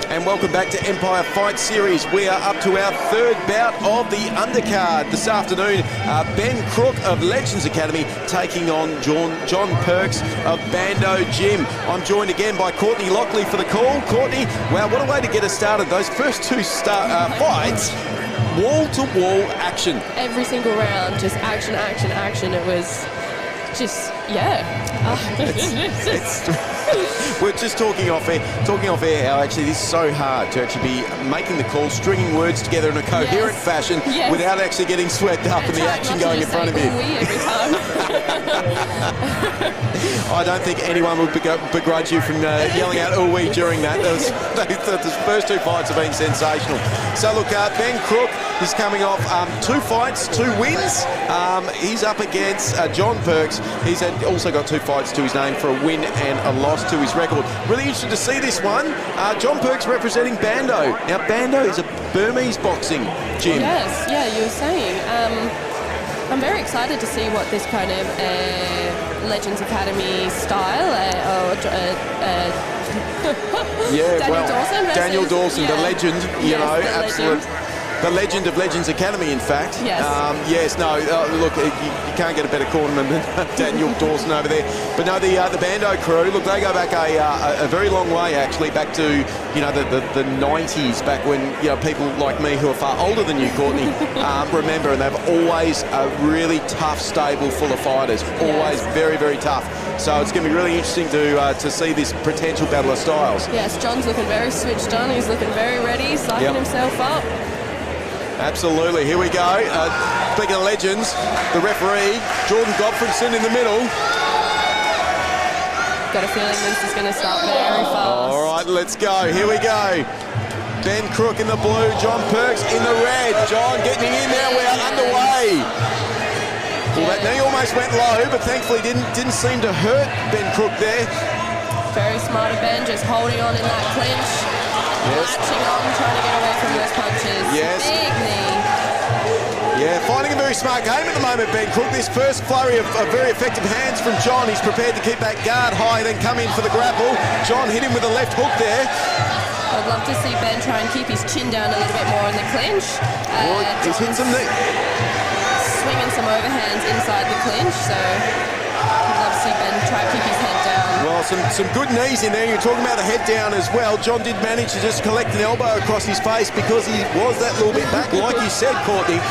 And welcome back to Empire Fight Series. We are up to our third bout of the undercard this afternoon. Ben Crook of Legends Academy taking on John Perks of Bando Gym. I'm joined again by Courtney Lockley for the call. Courtney, wow, what a way to get us started. Those first two fights, wall-to-wall action. Every single round, just action, action, action. It was just, yeah. We're just talking off air how actually this is so hard to actually be making the call, stringing words together in a coherent fashion without actually getting swept up and the action going in front of you. Every time. I don't think anyone would begrudge you from yelling out "ooh-wee" during that. The first two fights have been sensational. So look, Ben Crook is coming off 2 fights, 2 wins. He's up against John Perks. He's also got 2 fights to his name for a win and a loss to his record. Really interested to see this one. John Perks representing Bando. Now, Bando is a Burmese boxing gym. Yes, yeah, you were saying. I'm very excited to see what this kind of Legends Academy style, Daniel Dawson, the legend, absolute. The legend of Legends Academy, in fact. Yes. Look, you can't get a better cornerman than Daniel Dawson over there. But no, the Bando crew, look, they go back a very long way, actually, back to, the 90s, back when, people like me who are far older than you, Courtney, remember, and they've always a really tough stable full of fighters. Always very, very tough. So it's going to be really interesting to see this potential battle of styles. Yes, John's looking very switched on. He's looking very ready, psyching himself up. Absolutely, here we go. Speaking of legends, the referee, Jordan Godfredson in the middle. Got a feeling this is going to start very fast. All right, let's go. Here we go. Ben Crook in the blue, John Perks in the red. John getting in there, we are underway. Well, that knee almost went low, but thankfully didn't seem to hurt Ben Crook there. Very smart of Ben, just holding on in that clinch. Latching on, trying to get away from those punches. Yes. Big knee. Yeah, finding a very smart game at the moment, Ben Crook. This first flurry of very effective hands from John. He's prepared to keep that guard high, then come in for the grapple. John hit him with a left hook there. I'd love to see Ben try and keep his chin down a little bit more in the clinch. He's hitting some swinging some overhands inside the clinch, so I'd love to see Ben try to keep his head down. Well, some good knees in there. You're talking about the head down as well. John did manage to just collect an elbow across his face because he was that little bit back, like you said, Courtney.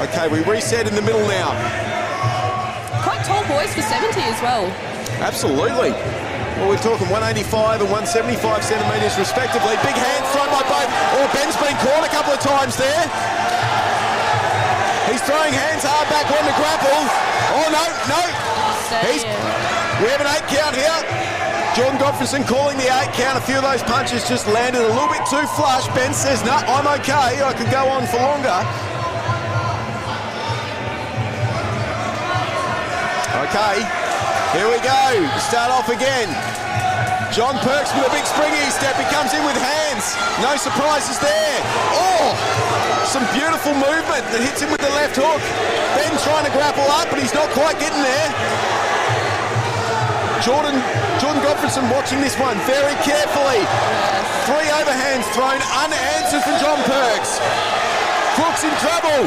Okay, we reset in the middle now. Quite tall boys for 70 as well. Absolutely. Well, we're talking 185 and 175 centimetres respectively. Big hands thrown by both. Oh, Ben's been caught a couple of times there. He's throwing hands hard back on the grapple. Oh, no. We have an 8 count here. Jordan Godfredson calling the 8 count. A few of those punches just landed a little bit too flush. Ben says, no, I'm okay. I could go on for longer. Okay, here we go. Start off again. John Perks with a big springy step. He comes in with hands. No surprises there. Oh, some beautiful movement that hits him with the left hook. Ben trying to grapple up, but he's not quite getting there. Jordan Godfredson watching this one very carefully. 3 overhands thrown unanswered from John Perks. Crook's in trouble.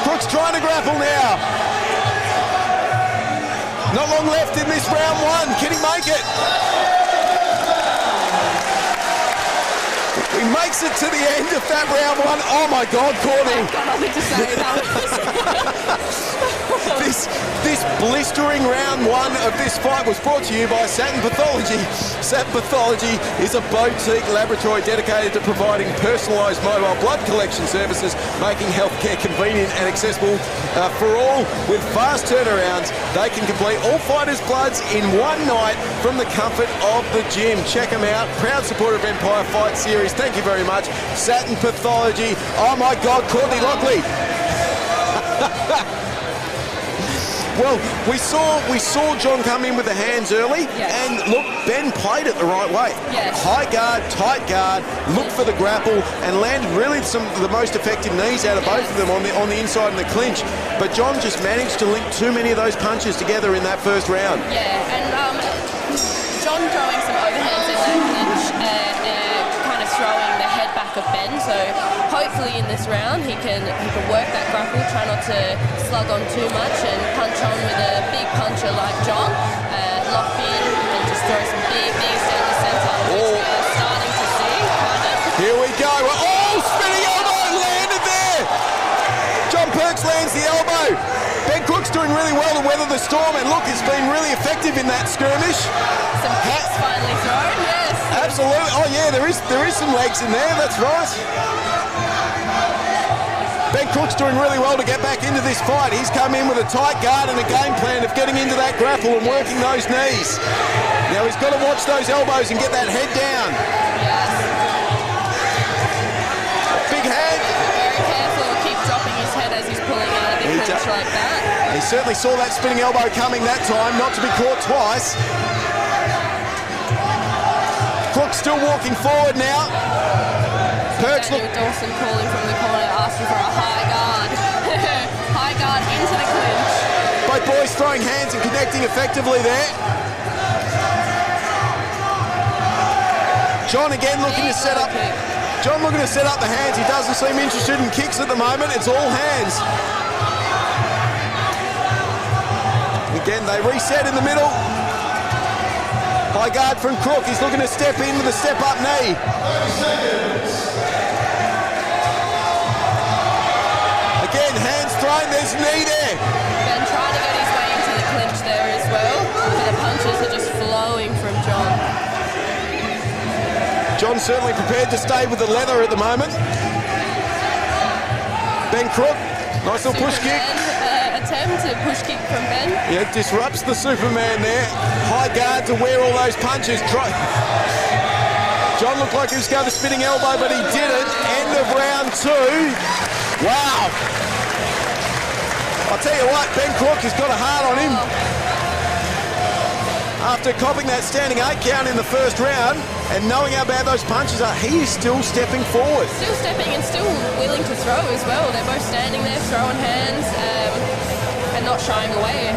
Crook's trying to grapple now. Not long left in this round 1. Can he make it? He makes it to the end of that round 1. Oh my God, Courtney. I've got nothing to say about This blistering round 1 of this fight was brought to you by Satin Pathology. Satin Pathology is a boutique laboratory dedicated to providing personalised mobile blood collection services, making healthcare convenient and accessible for all. With fast turnarounds, they can complete all fighters' bloods in one night from the comfort of the gym. Check them out. Proud supporter of Empire Fight Series. Thank you very much. Satin Pathology. Oh my God, Courtney Lockley. Well, we saw John come in with the hands early, Yes. and look, Ben played it the right way. Yes. High guard, tight guard, looked for the grapple, and landed really some of the most effective knees out of both of them on the inside and the clinch. But John just managed to link too many of those punches together in that first round. Yeah, and John throwing some overhands in that clinch, kind of throwing the head back of Ben. So hopefully in this round he can work that grapple, try not to slug on too much, and punch on with a big puncher like John. Lock in and just throw some big knees down the centre, which we're starting to see. Here we go. Oh, spinning elbow landed there. John Perks lands the elbow. Ben Crook's doing really well to weather the storm, and look, it's been really effective in that skirmish. Some kicks finally thrown, yes. Absolutely. Oh yeah, there is some legs in there. That's right. Ben Crook's doing really well to get back into this fight. He's come in with a tight guard and a game plan of getting into that grapple and working those knees. Now he's got to watch those elbows and get that head down. Yes. Big hand. Very careful, keep dropping his head as he's pulling out of the clinch like that. He certainly saw that spinning elbow coming that time, not to be caught twice. Crook still walking forward now. Perks Daniel Dawson calling from the corner, asking for a high guard. High guard into the clinch. Both boys throwing hands and connecting effectively there. John again looking to set up. John looking to set up the hands. He doesn't seem interested in kicks at the moment. It's all hands. Again, they reset in the middle. High guard from Crook. He's looking to step in with a step-up knee. 30 seconds. Again, hands thrown. There's knee there. Ben trying to get his way into the clinch there as well. But the punches are just flowing from John. John certainly prepared to stay with the leather at the moment. Ben Crook, nice little push kick. Attempt to push kick from Ben. Yeah, disrupts the Superman there. High guard to wear all those punches. John looked like he was going to spinning elbow, but he didn't. End of round 2. Wow. I'll tell you what, Ben Crook has got a heart on him. After copping that standing 8 count in the first round and knowing how bad those punches are, he is still stepping forward. Still stepping and still willing to throw as well. They're both standing there throwing hands and not shying away.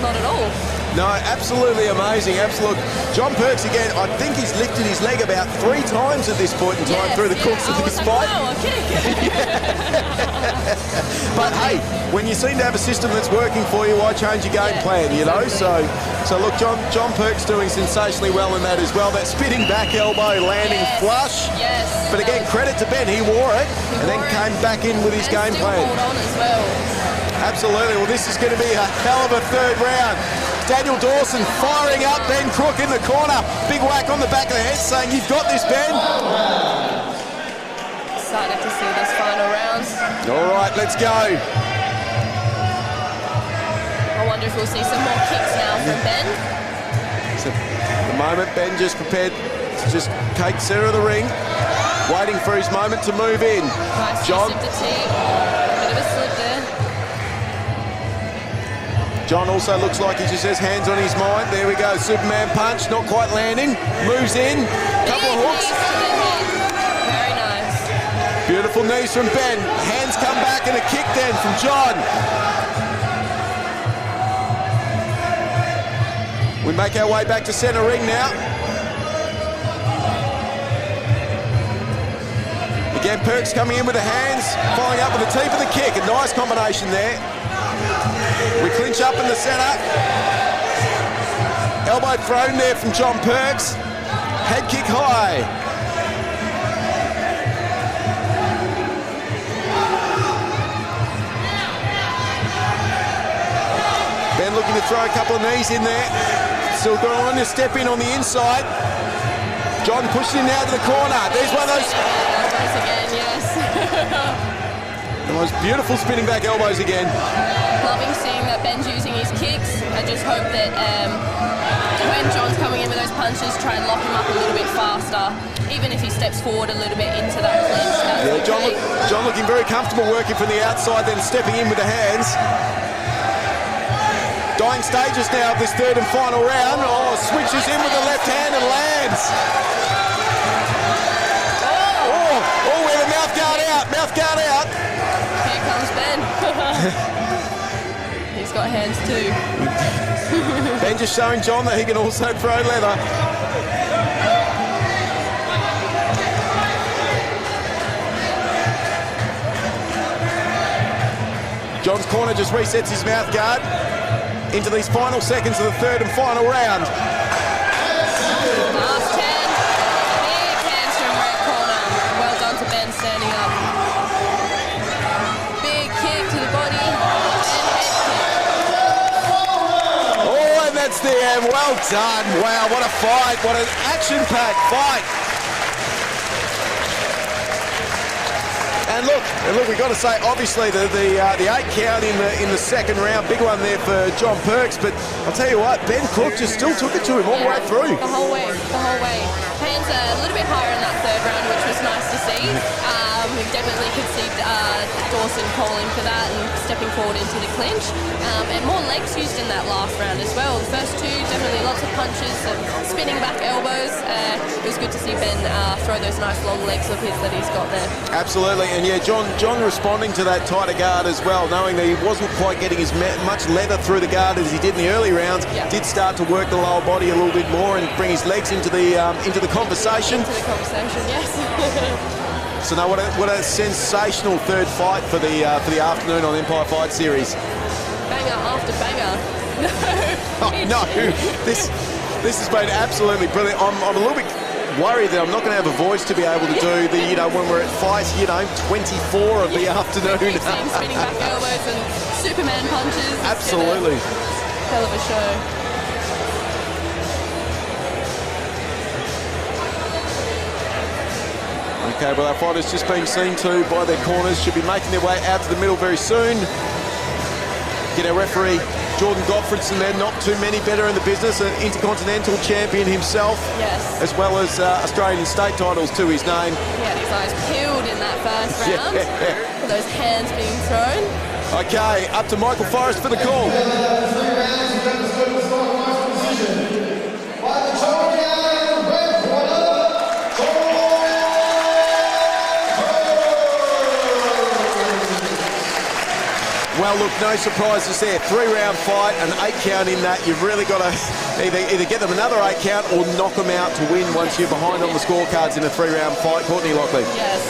Not at all. No, absolutely amazing. Absolute. John Perks again, I think he's lifted his leg about 3 times at this point in time through the course of this fight. Wow, okay. But hey, when you seem to have a system that's working for you, why change your game plan, you know? So look, John Perks doing sensationally well in that as well. That spinning back elbow landing flush. Yes. But again, credit to Ben, he wore it and then came back in with his game plan. Hold on as well. Absolutely. Well, this is going to be a hell of a third round. Daniel Dawson firing up Ben Crook in the corner. Big whack on the back of the head saying, you've got this, Ben. Excited to see this final round. All right, let's go. I wonder if we'll see some more kicks now from Ben. So, at the moment, Ben just prepared to just take center of the ring, waiting for his moment to move in. Nice John. use of the tee. Bit of a slip there. John also looks like he just has hands on his mind. There we go, Superman punch, not quite landing. Moves in, couple of hooks. Very nice. Beautiful knees from Ben. Hands come back and a kick then from John. We make our way back to center ring now. Again, Perks coming in with the hands, following up with the teeth of the kick. A nice combination there. We clinch up in the centre. Elbow thrown there from John Perks. Head kick high. Ben looking to throw a couple of knees in there. Still going on to step in on the inside. John pushing now to the corner. There's one of those. Elbows again, yes. The most beautiful spinning back elbows again. Loving seeing that Ben's using his kicks. I just hope that when John's coming in with those punches, try and lock him up a little bit faster. Even if he steps forward a little bit into that clinch. Yeah, John looking very comfortable working from the outside, then stepping in with the hands. Dying stages now of this third and final round. Oh, switches in with the left hand and lands. Oh, with the mouth guard out. Mouth guard out. Here comes Ben. He's got hands too. Ben just showing John that he can also throw leather. John's corner just resets his mouth guard into these final seconds of the third and final round. Last 10. Big hands from red corner. Well done to Ben standing up. Big kick to the body and head kick. Oh, and that's the end. Well done. Wow, what a fight. What an action-packed fight. And look, we've got to say, obviously, the 8 count in the second round, big one there for John Perks, but I'll tell you what, Ben Crook just still took it to him all the way through. The whole way. Hands a little bit higher in that third round, which was nice to see. We definitely could see Dawson calling for that and stepping forward into the clinch. And more legs used in that last round as well. The first two, definitely lots of punches, some spinning back elbows. It was good to see Ben throw those nice long legs of his that he's got there. Absolutely, and yeah, John responding to that tighter guard as well, knowing that he wasn't quite getting as much leather through the guard as he did in the early rounds. Yeah. Did start to work the lower body a little bit more and bring his legs into the conversation. Into the conversation, yes. So now, what a sensational third fight for the afternoon on Empire Fight Series. Banger after banger. No, this has been absolutely brilliant. I'm a little bit worried that I'm not going to have a voice to be able to do the, when we're at fight, 24 of the afternoon. Spinning back elbows and Superman punches. Absolutely. Hell of a show. Okay, well, our fighters just being seen to by their corners, should be making their way out to the middle very soon. Get our referee Jordan Gottfredson there, not too many better in the business, an intercontinental champion himself. Yes. As well as Australian state titles to his name. Yeah, his eyes peeled in that first round. Yeah. Those hands being thrown. Okay, up to Michael Forrest for the call. Well, look, no surprises there. 3-round fight, an 8 count in that. You've really got to either get them another 8 count or knock them out to win once you're behind on the scorecards in a 3-round fight. Courtney Lockley. Yes.